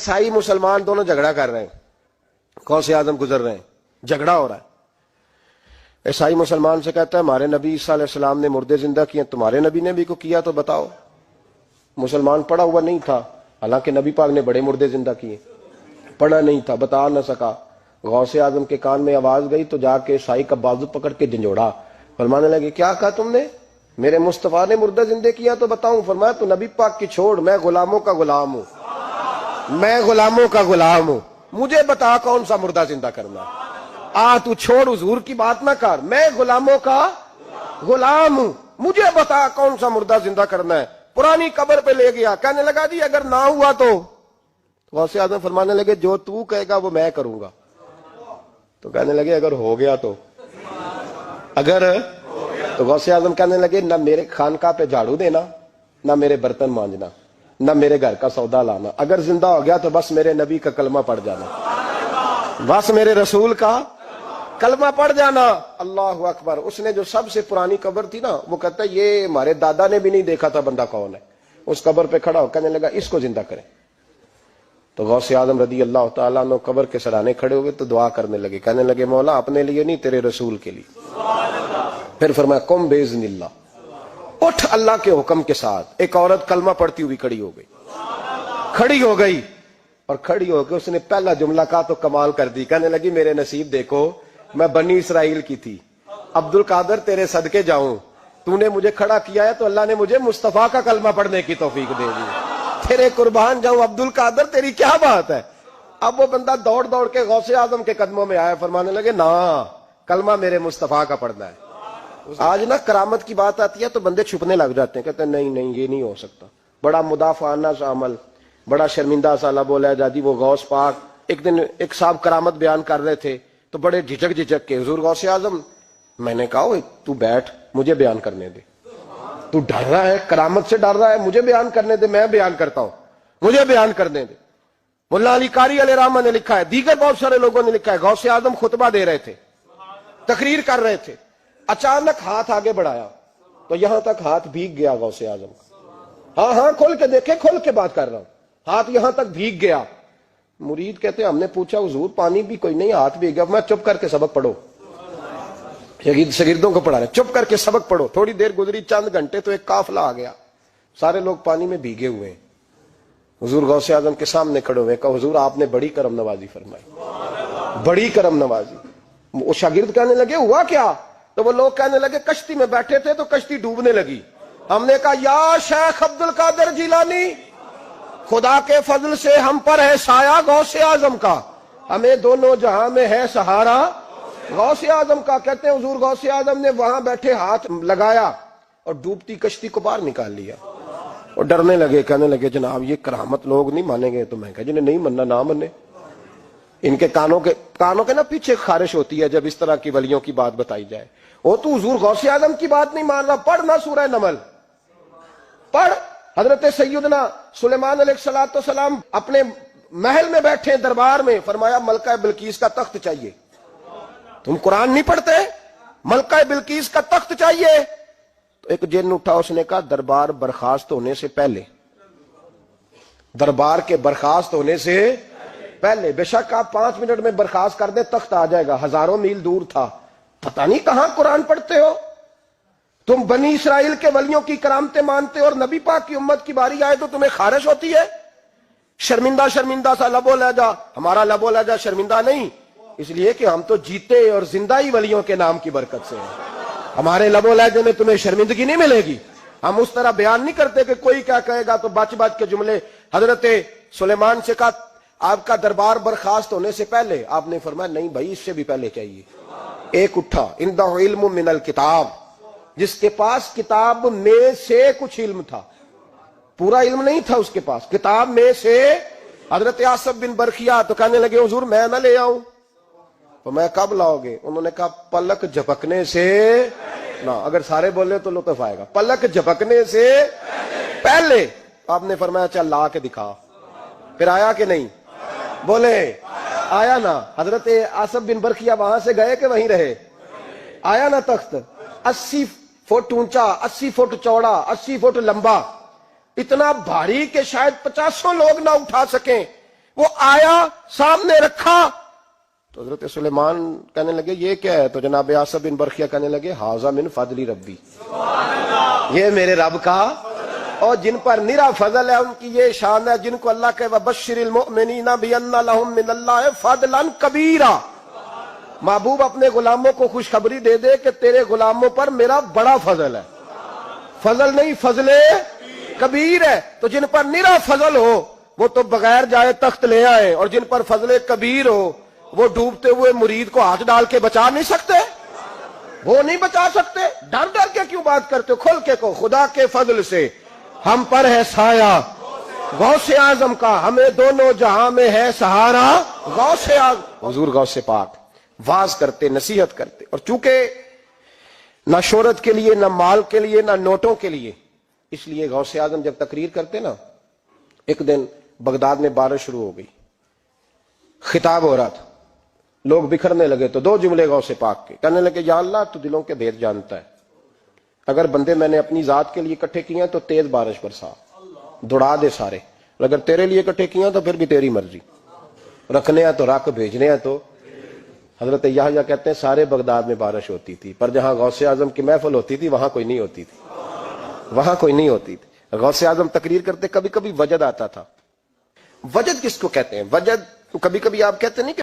عیسائی مسلمان دونوں جھگڑا کر رہے ہیں, غوث اعظم گزر رہے ہیں, جھگڑا ہو رہا ہے. عیسائی مسلمان سے کہتا ہے ہمارے نبی عیسیٰ علیہ السلام نے مردے زندہ کیے, تمہارے نبی نے بھی کو کیا تو بتاؤ. مسلمان پڑھا ہوا نہیں تھا, حالانکہ نبی پاک نے بڑے مردے زندہ کیے, پڑھا نہیں تھا, بتا نہ سکا. غوث اعظم کے کان میں آواز گئی تو جا کے عیسائی کا بازو پکڑ کے جھنجھوڑا, فرمانے لگے کیا کہا تم نے, میرے مصطفیٰ نے مردہ زندہ کیا تو بتاؤں. فرمایا تو نبی پاک کی چھوڑ, میں غلاموں کا غلام ہوں, میں غلاموں کا غلام ہوں, مجھے بتا کون سا مردہ زندہ کرنا. تو چھوڑ حضور کی بات نہ کر, میں غلاموں کا غلام ہوں, مجھے بتا کون سا مردہ زندہ کرنا ہے. پرانی قبر پہ لے گیا, کہنے لگا جی اگر نہ ہوا تو غوث اعظم فرمانے لگے جو تو کہے گا وہ میں کروں گا. تو کہنے لگے اگر ہو گیا تو, تو غوث اعظم کہنے لگے نہ میرے خانقاہ پہ جھاڑو دینا, نہ میرے برتن مانجنا, نہ میرے گھر کا سودا لانا. اگر زندہ ہو گیا تو بس میرے نبی کا کلمہ پڑھ جانا, بس میرے رسول کا کلمہ پڑھ جانا. اللہ اکبر. اس نے جو سب سے پرانی قبر تھی نا, وہ کہتا ہے یہ ہمارے دادا نے بھی نہیں دیکھا تھا بندہ کون ہے. اس قبر پہ کھڑا ہو کہنے لگا اس کو زندہ کریں. تو غوث اعظم رضی اللہ تعالیٰ عنہ قبر کے سرانے کھڑے ہوئے تو دعا کرنے لگے, کہنے لگے مولا اپنے لیے نہیں تیرے رسول کے لیے. پھر فرمایا قم باذن اللہ, اٹھ اللہ کے حکم کے ساتھ. ایک عورت کلمہ پڑھتی ہوئی کھڑی ہو گئی, اور کھڑی ہو کے اس نے پہلا جملہ کہا تو کمال کر دی. کہنے لگی میرے نصیب دیکھو, میں بنی اسرائیل کی تھی, عبد القادر تیرے صدقے جاؤں, تو نے مجھے کھڑا کیا ہے تو اللہ نے مجھے مصطفیٰ کا کلمہ پڑھنے کی توفیق دے دی, تیرے قربان جاؤں عبد القادر, تیری کیا بات ہے. اب وہ بندہ دوڑ دوڑ کے غوث اعظم کے قدموں میں آیا, فرمانے لگے نا کلمہ میرے مصطفیٰ کا پڑھنا ہے. آج نا کرامت کی بات آتی ہے تو بندے چھپنے لگ جاتے ہیں, کہتے ہیں نہیں یہ نہیں ہو سکتا. بڑا مدافعانہ سا عمل, بڑا شرمندہ سا لب لہجہ جی. وہ غوث پاک ایک دن ایک صاحب کرامت بیان کر رہے تھے تو بڑے جھجک کے حضور غوث اعظم, میں نے کہا تو بیٹھ مجھے بیان کرنے دے, تو ڈر رہا ہے کرامت سے ڈر رہا ہے, مجھے بیان کرنے دے, میں بیان کرتا ہوں, مجھے بیان کرنے دے. ملا علی قاری علیہ رحمہ نے لکھا ہے, دیگر بہت سارے لوگوں نے لکھا ہے, غوث اعظم خطبہ دے رہے تھے, تقریر کر رہے تھے, اچانک ہاتھ آگے بڑھایا تو یہاں تک ہاتھ بھیگ گیا غوث اعظم کا. ہاں کھول کے دیکھے, کھول کے بات کر رہا ہوں, ہاتھ یہاں تک بھیگ گیا. مرید کہتے ہیں ہم نے پوچھا حضور پانی بھی کوئی نہیں, ہاتھ بھیگ گیا. میں چپ کر کے سبق پڑھو, شاگردوں کو پڑھا رہے, چپ کر کے سبق پڑھو. تھوڑی دیر گزری, چند گھنٹے تو ایک قافلہ آ گیا, سارے لوگ پانی میں بھیگے ہوئے ہیں. حضور غوث اعظم کے سامنے کھڑے ہوئے, کہا حضور آپ نے بڑی کرم نوازی فرمائی, بڑی کرم نوازی. وہ شاگرد کہنے لگے ہوا کیا؟ تو وہ لوگ کہنے لگے کشتی میں بیٹھے تھے تو کشتی ڈوبنے لگی. ہم نے کہا یا شیخ عبد القادر جیلانی, خدا کے فضل سے ہم پر ہے سایہ غوث اعظم کا, ہمیں دونوں جہاں میں ہے سہارا غوث اعظم کا. کہتے ہیں حضور غوث اعظم نے وہاں بیٹھے ہاتھ لگایا اور ڈوبتی کشتی کو باہر نکال لیا, اور ڈرنے لگے, کہنے لگے جناب یہ کرامت لوگ نہیں مانیں گے. تو میں کہا جنہیں نہیں مننا نہ منے. ان کے کانوں کے نا پیچھے خارش ہوتی ہے جب اس طرح کی ولیوں کی بات بتائی جائے. وہ تو حضور غوث اعظم کی بات نہیں مان رہا, پڑھنا سورہ نمل پڑھ. حضرت سیدنا سلیمان علیہ السلام اپنے محل میں بیٹھے دربار میں, فرمایا ملکہ بلقیس کا تخت چاہیے. تم قرآن نہیں پڑھتے, ملکہ بلقیس کا تخت چاہیے. تو ایک جن اٹھا, اس نے کہا دربار برخاست ہونے سے پہلے, دربار کے برخاست ہونے سے پہلے, بے شک آپ 5 منٹ میں برخاست کر دیں تخت آ جائے گا, ہزاروں میل دور تھا. پتہ نہیں کہاں قرآن پڑھتے ہو تم, بنی اسرائیل کے ولیوں کی کرامتیں مانتے اور نبی پاک کی امت کی باری آئے تو تمہیں خارش ہوتی ہے. شرمندہ سا لب و لہجہ. ہمارا لب و لہجہ شرمندہ نہیں, اس لیے کہ ہم تو جیتے اور زندہ ہی ولیوں کے نام کی برکت سے ہیں. ہمارے لب و لہجے میں تمہیں شرمندگی نہیں ملے گی. ہم اس طرح بیان نہیں کرتے کہ کوئی کیا کہے گا تو بچ کے جملے. حضرت سلیمان سے کہا آپ کا دربار برخاست ہونے سے پہلے, آپ نے فرمایا نہیں بھائی اس سے بھی پہلے چاہیے. ایک اٹھا, اندہ علم من الکتاب, جس کے پاس کتاب میں سے کچھ علم تھا, پورا علم نہیں تھا اس کے پاس, کتاب میں سے. حضرت آصف بن برخیا تو کہنے لگے حضور میں نہ لے آؤں. تو میں کب لاؤ گے؟ انہوں نے کہا پلک جھپکنے سے نہ. اگر سارے بولے تو لطف آئے گا. پلک جھپکنے سے پہلے. آپ نے فرمایا چل لا کے دکھا. پھر آیا کہ نہیں؟ بولے آیا نا. حضرت آصف بن برخیا وہاں سے گئے کہ وہیں رہے؟ آیا نا تخت. 80 فٹ اونچا, 80 فٹ چوڑا, 80 فٹ لمبا, اتنا بھاری کہ شاید 50 لوگ نہ اٹھا سکیں. وہ آیا سامنے رکھا تو حضرت سلیمان کہنے لگے یہ کیا ہے؟ تو جناب آصف بن برخیہ کہنے لگے ھذا من فضل ربی، یہ میرے رب کا، اور جن پر نرا فضل ہے ان کی یہ شان ہے جن کو اللہ کے وبشر المؤمنین بان لهم من اللہ فضلا کبیرا، محبوب اپنے غلاموں کو خوشخبری دے دے کہ تیرے غلاموں پر میرا بڑا فضل ہے، فضل نہیں فضل کبیر ہے۔ تو جن پر نرا فضل ہو وہ تو بغیر جائے تخت لے آئے، اور جن پر فضل کبیر ہو وہ ڈوبتے ہوئے مرید کو ہاتھ ڈال کے بچا نہیں سکتے، وہ نہیں بچا سکتے۔ ڈر ڈر کے کیوں بات کرتے ہو؟ کھول کے کو خدا کے فضل سے ہم پر ہے سایہ غوث اعظم کا، ہمیں دونوں جہاں میں ہے سہارا غوث اعظم۔ حضور غوث پاک واز کرتے، نصیحت کرتے، اور چونکہ نہ شہرت کے لیے، نہ مال کے لیے، نہ نوٹوں کے لیے، اس لیے غوث اعظم جب تقریر کرتے نا، ایک دن بغداد میں بارش شروع ہو گئی، خطاب ہو رہا تھا، لوگ بکھرنے لگے تو دو جملے غوث پاک کے، کہنے لگے یا اللہ تو دلوں کے بھید جانتا ہے، اگر بندے میں نے اپنی ذات کے لیے اکٹھے کیے ہیں تو تیز بارش برسا، دوڑا دے سارے، اور اگر تیرے لیے اکٹھے کیے ہیں تو پھر بھی تیری مرضی، رکھنے ہیں تو رکھ، بھیجنے ہیں تو۔ حضرت یحییٰ کہتے ہیں سارے بغداد میں بارش ہوتی تھی، پر جہاں غوث اعظم کی محفل ہوتی تھی وہاں کوئی نہیں ہوتی تھی، وہاں کوئی نہیں ہوتی تھی۔ غوث اعظم تقریر کرتے کبھی کبھی وجد آتا تھا۔ وجد کس کو کہتے ہیں؟ وجد کبھی کبھی آپ کہتے نہیں کہ